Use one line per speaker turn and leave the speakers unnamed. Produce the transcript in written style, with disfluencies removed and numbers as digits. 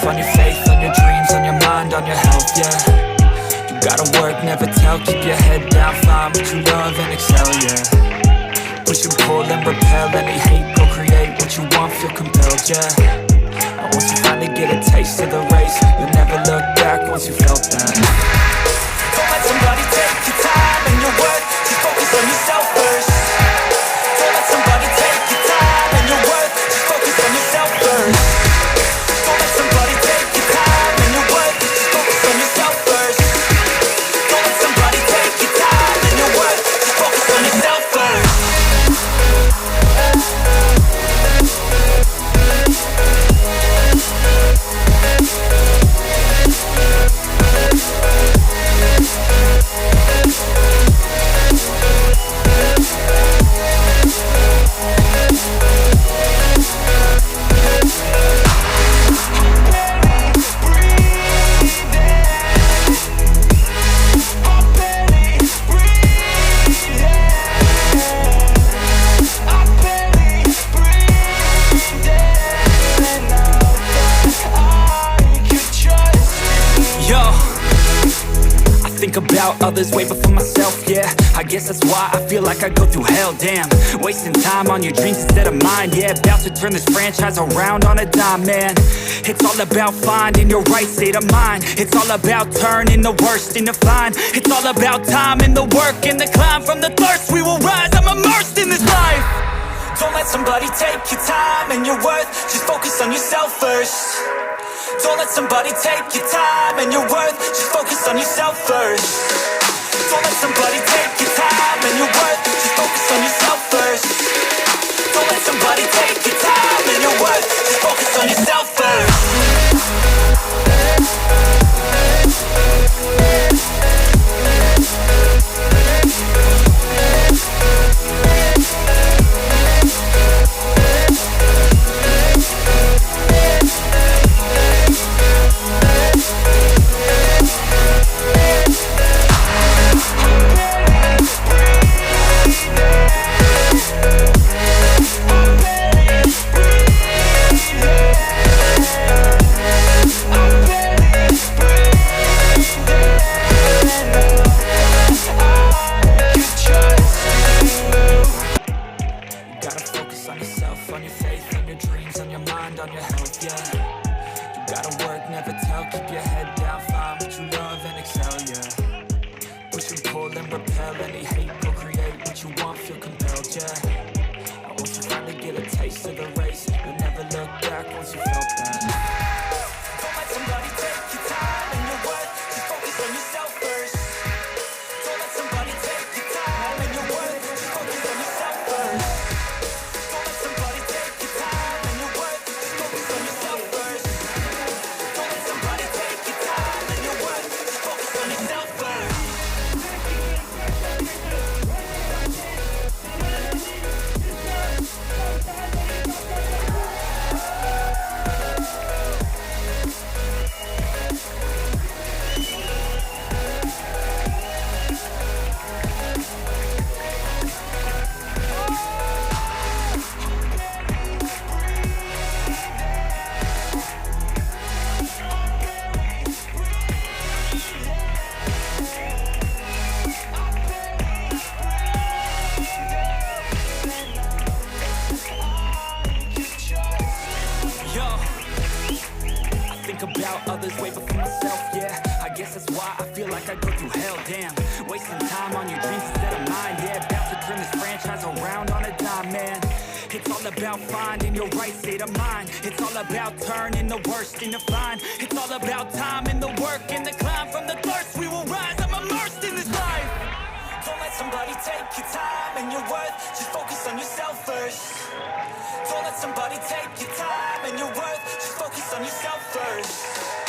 on your faith, on your dreams, on your mind, on your health, yeah. You gotta work, never tell, keep your head down, find what you love and excel, yeah. Push and pull and repel any hate, go create what you want, feel compelled, yeah. And once you finally get a taste of the race, you'll never look back once you felt that. Don't let somebody take your time and your worth, just focus on yourself first. Don't let somebody take your time and your worth, just focus on yourself first. Don't let somebody take your time and your worth, just focus on yourself first. Don't let somebody take your time and your worth, just focus on yourself first. About others way before myself, yeah. I guess that's why I feel like I go through hell, damn. Wasting time on your dreams instead of mine, yeah. About to turn this franchise around on a dime, man. It's all about finding your right state of mind. It's all about turning the worst into fine. It's all about time and the work and the climb. From the thirst we will rise, I'm immersed in this life. Don't let somebody take your time and your worth, just focus on yourself first. Don't let somebody take your time and your worth, just focus on yourself first. Don't let somebody take your time and your worth, just focus on yourself first. Don't let somebody take your time and your worth, just focus on yourself first. About others way before myself, yeah. I guess that's why I feel like I go through hell, damn. Wasting time on your dreams instead of mine, yeah. About to turn this franchise around on a dime, man. It's all about finding your right state of mind. It's all about turning the worst into fine. It's all about time and the work and the climb. From the thirst we will rise, I'm immersed in this life. Don't let somebody take your time and your worth, just focus on yourself first. Don't let somebody take your time and your worth, just focus on yourself first.